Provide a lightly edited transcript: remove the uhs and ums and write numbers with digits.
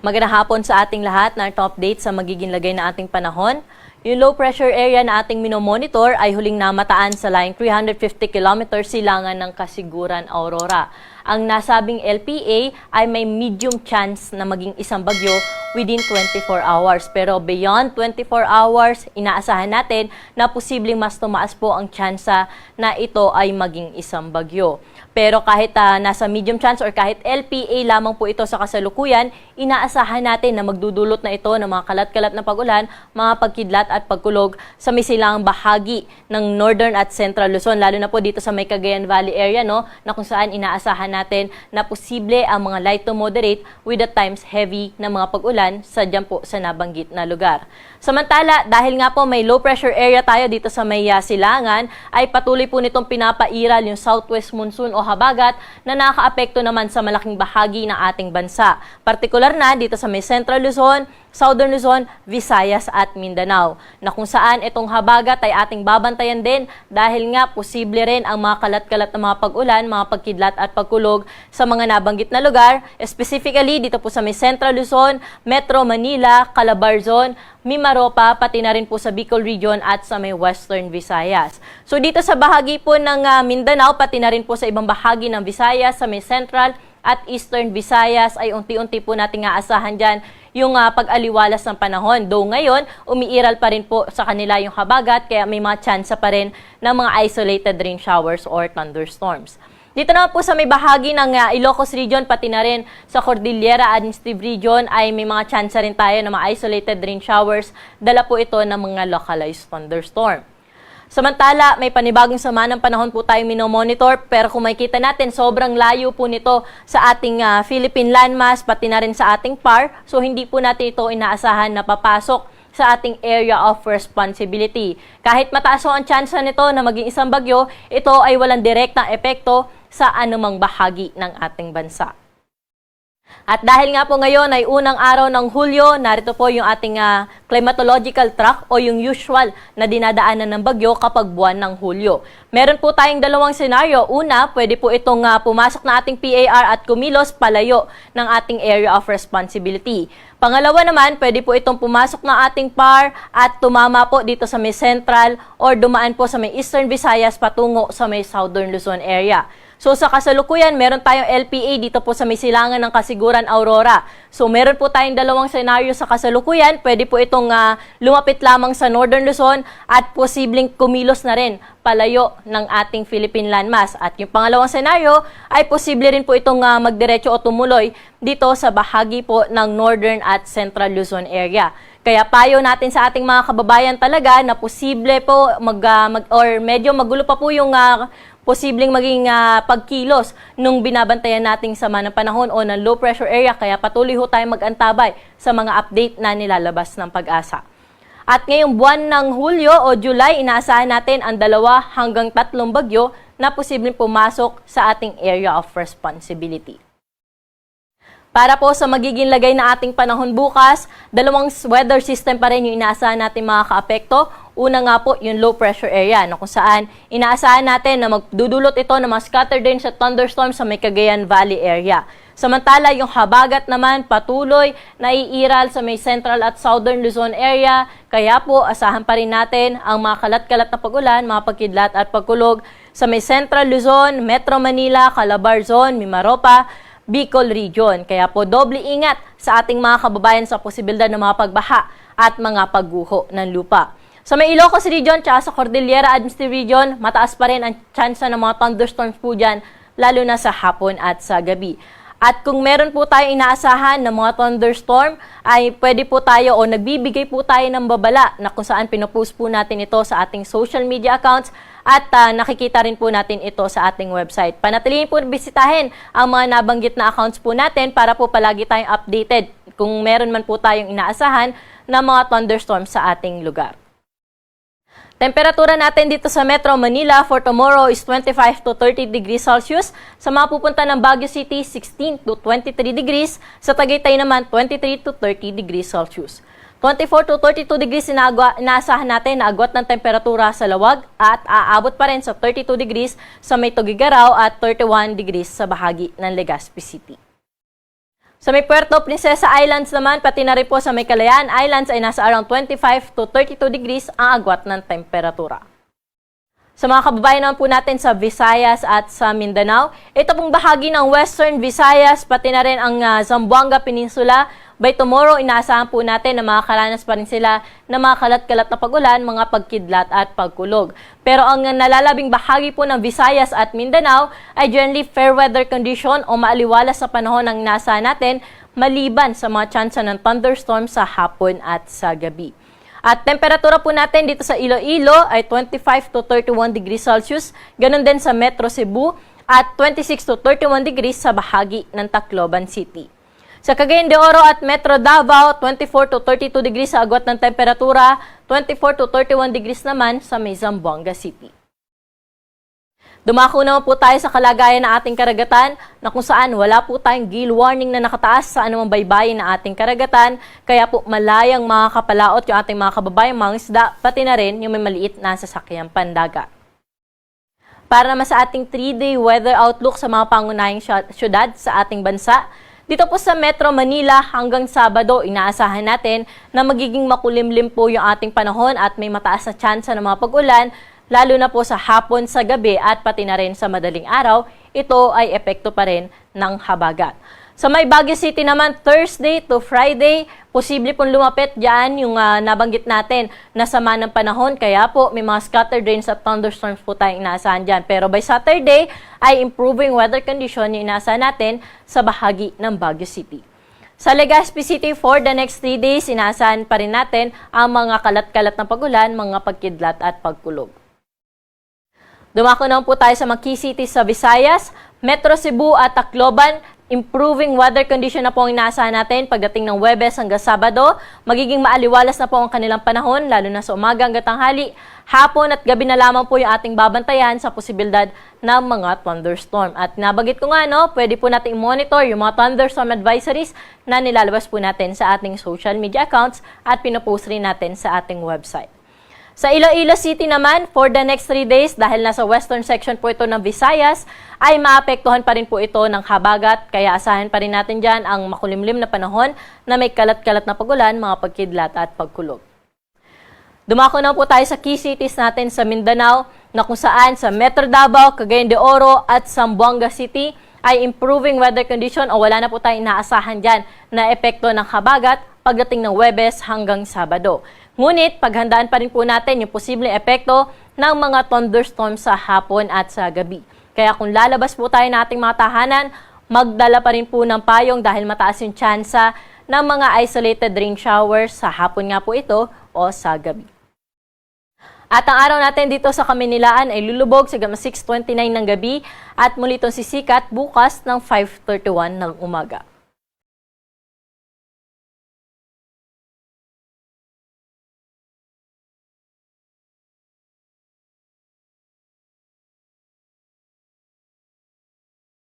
Magandang hapon sa ating lahat na ito update sa magiging lagay na ating panahon. Yung low pressure area na ating minomonitor ay huling namataan sa line 350 km silangan ng Kasiguran, Aurora. Ang nasabing LPA ay may medium chance na maging isang bagyo within 24 hours. Pero beyond 24 hours, inaasahan natin na posibleng mas tumaas po ang tsansa na ito ay maging isang bagyo. Pero kahit nasa medium chance or kahit LPA lamang po ito sa kasalukuyan, inaasahan natin na magdudulot na ito ng mga kalat-kalat na pag-ulan, mga pagkidlat at pagkulog sa may silangang bahagi ng Northern at Central Luzon, lalo na po dito sa may Cagayan Valley area, no, na kung saan inaasahan natin na posible ang mga light to moderate with at times heavy na mga pag-ulan sa dyan po sa nabanggit na lugar. Samantala, dahil nga po may low pressure area tayo dito sa may silangan, ay patuloy po nitong pinapairal yung southwest monsoon o habagat na nakakaapekto naman sa malaking bahagi ng ating bansa. Partikular na dito sa may Central Luzon, Southern Luzon, Visayas at Mindanao, na kung saan itong habagat ay ating babantayan din dahil nga posible rin ang mga kalat-kalat na mga pag-ulan, mga pagkidlat at pagkulog sa mga nabanggit na lugar, specifically dito po sa may Central Luzon, Metro Manila, Calabarzon, Mimaropa, pati na rin po sa Bicol Region at sa may Western Visayas. So dito sa bahagi po ng Mindanao, pati na rin po sa ibang bahagi ng Visayas, sa may Central at Eastern Visayas ay unti-unti po nating aasahan dyan yung pag-aliwalas ng panahon. Though ngayon, umiiral pa rin po sa kanila yung habagat, kaya may mga tsansa pa rin ng mga isolated rain showers or thunderstorms. Dito naman po sa may bahagi ng Ilocos Region, pati na rin sa Cordillera Administrative Region ay may mga tsansa rin tayo ng mga isolated rain showers. Dala po ito ng mga localized thunderstorm. Samantala, may panibagong sama ng panahon po tayong minomonitor, pero kung makikita natin, sobrang layo po nito sa ating Philippine landmass, pati na rin sa ating PAR, so hindi po natin ito inaasahan na papasok sa ating area of responsibility. Kahit mataas ang tsansa nito na maging isang bagyo, ito ay walang direktang epekto sa anumang bahagi ng ating bansa. At dahil nga po ngayon ay unang araw ng Hulyo, narito po yung ating climatological track o yung usual na dinadaanan ng bagyo kapag buwan ng Hulyo. Meron po tayong dalawang senaryo. Una, pwede po itong pumasok na ating PAR at kumilos palayo ng ating area of responsibility. Pangalawa naman, pwede po itong pumasok ng ating PAR at tumama po dito sa may Central or dumaan po sa may Eastern Visayas patungo sa may Southern Luzon area. So sa kasalukuyan, meron tayong LPA dito po sa may silangan ng Kasiguran, Aurora. So meron po tayong dalawang senaryo sa kasalukuyan. Pwede po itong lumapit lamang sa Northern Luzon at posibleng kumilos na rin palayo ng ating Philippine landmass. At yung pangalawang senaryo ay posible rin po itong magdiretso o tumuloy dito sa bahagi po ng Northern at Central Luzon area. Kaya payo natin sa ating mga kababayan talaga na posible po or medyo magulo pa po yung posibleng maging pagkilos nung binabantayan nating sama ng panahon o ng low pressure area, kaya patuloy ho tayong mag-antabay sa mga update na nilalabas ng Pag-asa. At ngayong buwan ng Hulyo o July, inaasahan natin ang 2 hanggang 3 bagyo na posibleng pumasok sa ating area of responsibility. Para po sa magiging lagay na ating panahon bukas, dalawang weather system pa rin yung inaasahan natin mga kaapekto. Una nga po, yung low pressure area, na kung saan inaasahan natin na magdudulot ito ng mga scattered rains at thunderstorms sa may Cagayan Valley area. Samantala, yung habagat naman patuloy na iiral sa may Central at Southern Luzon area. Kaya po, asahan pa rin natin ang mga kalat-kalat na pag-ulan, mga pagkidlat at pagkulog sa may Central Luzon, Metro Manila, Calabarzon, Mimaropa, Bicol Region. Kaya po doble ingat sa ating mga kababayan sa posibilidad ng mga pagbaha at mga pagguho ng lupa. Sa may Ilocos Region at sa Cordillera Administrative Region, mataas pa rin ang tsansa ng mga thunderstorms po dyan, lalo na sa hapon at sa gabi. At kung meron po tayong inaasahan ng mga thunderstorm, ay pwede po tayo o nagbibigay po tayo ng babala na kung saan pinopost po natin ito sa ating social media accounts at nakikita rin po natin ito sa ating website. Panatilihin po bisitahin ang mga nabanggit na accounts po natin para po palagi tayong updated kung meron man po tayong inaasahan na mga thunderstorms sa ating lugar. Temperatura natin dito sa Metro Manila for tomorrow is 25 to 30 degrees Celsius. Sa mga pupunta ng Baguio City, 16 to 23 degrees. Sa Tagaytay naman, 23 to 30 degrees Celsius. 24 to 32 degrees inaasahan natin na agwat ng temperatura sa Lawag at aabot pa rin sa 32 degrees sa may Tugigaraw at 31 degrees sa bahagi ng Legazpi City. Sa may Puerto Princesa Islands naman, pati na rin po sa may Kalayaan Islands ay nasa around 25 to 32 degrees ang agwat ng temperatura. Sa mga kababayan naman po natin sa Visayas at sa Mindanao, ito pong bahagi ng Western Visayas, pati na rin ang Zamboanga Peninsula. By tomorrow, inaasahan po natin na makakaranas pa rin sila ng mga kalat-kalat na pag-ulan, mga pagkidlat at pagkulog. Pero ang nalalabing bahagi po ng Visayas at Mindanao ay generally fair weather condition o maaliwalas sa panahon ang inaasahan natin maliban sa mga tsansa ng thunderstorm sa hapon at sa gabi. At temperatura po natin dito sa Iloilo ay 25 to 31 degrees Celsius. Ganon din sa Metro Cebu at 26 to 31 degrees sa bahagi ng Tacloban City. Sa Cagayan de Oro at Metro Davao, 24 to 32 degrees sa agwat ng temperatura, 24 to 31 degrees naman sa may Zamboanga City. Dumako naman po tayo sa kalagayan ng ating karagatan na kung saan wala po tayong gale warning na nakataas sa anumang baybayin ng ating karagatan, kaya po malayang makakapalaot yung ating mga kababayang mga isda, pati na rin yung may maliit na sasakyang pandagat. Para naman sa ating 3-day weather outlook sa mga pangunahing syudad sa ating bansa, dito po sa Metro Manila hanggang Sabado, inaasahan natin na magiging makulimlim po yung ating panahon at may mataas na tsansa ng mga pag-ulan, lalo na po sa hapon, sa gabi at pati na rin sa madaling araw. Ito ay epekto pa rin ng habagat. Sa may Baguio City naman, Thursday to Friday, posible pong lumapit dyan yung nabanggit natin na sama ng panahon. Kaya po may mga scattered rains at thunderstorms po tayong inaasahan dyan. Pero by Saturday ay improving weather condition yung inaasahan natin sa bahagi ng Baguio City. Sa Legazpi City for the next 3 days, inaasahan pa rin natin ang mga kalat-kalat na pag-ulan, mga pagkidlat at pagkulog. Dumako naman po tayo sa mga key cities sa Visayas, Metro Cebu at Tacloban. Improving weather condition na po ang inaasahan natin pagdating ng Huwebes hanggang Sabado. Magiging maaliwalas na po ang kanilang panahon, lalo na sa umaga hanggang tanghali. Hapon at gabi na lamang po yung ating babantayan sa posibilidad ng mga thunderstorm. At nabanggit ko nga, pwede po natin i-monitor yung mga thunderstorm advisories na nilalabas po natin sa ating social media accounts at pinopost rin natin sa ating website. Sa Iloilo City naman, for the next 3 days, dahil nasa western section po ito ng Visayas, ay maapektuhan pa rin po ito ng habagat, kaya asahan pa rin natin dyan ang makulimlim na panahon na may kalat-kalat na pagulan, mga pagkidlat at pagkulog. Dumako na po tayo sa key cities natin sa Mindanao, na kung saan sa Metro Davao, Cagayan de Oro at Zamboanga City ay improving weather condition o wala na po tayong inaasahan dyan na epekto ng habagat pagdating ng Huwebes hanggang Sabado. Ngunit, paghandaan pa rin po natin yung posibleng epekto ng mga thunderstorm sa hapon at sa gabi. Kaya kung lalabas po tayo ng ating mga tahanan, magdala pa rin po ng payong dahil mataas yung tsansa ng mga isolated rain showers sa hapon nga po ito o sa gabi. At ang araw natin dito sa Kamunilaan ay lulubog sa 6:29 ng gabi at muli itong sisikat bukas ng 5:31 ng umaga.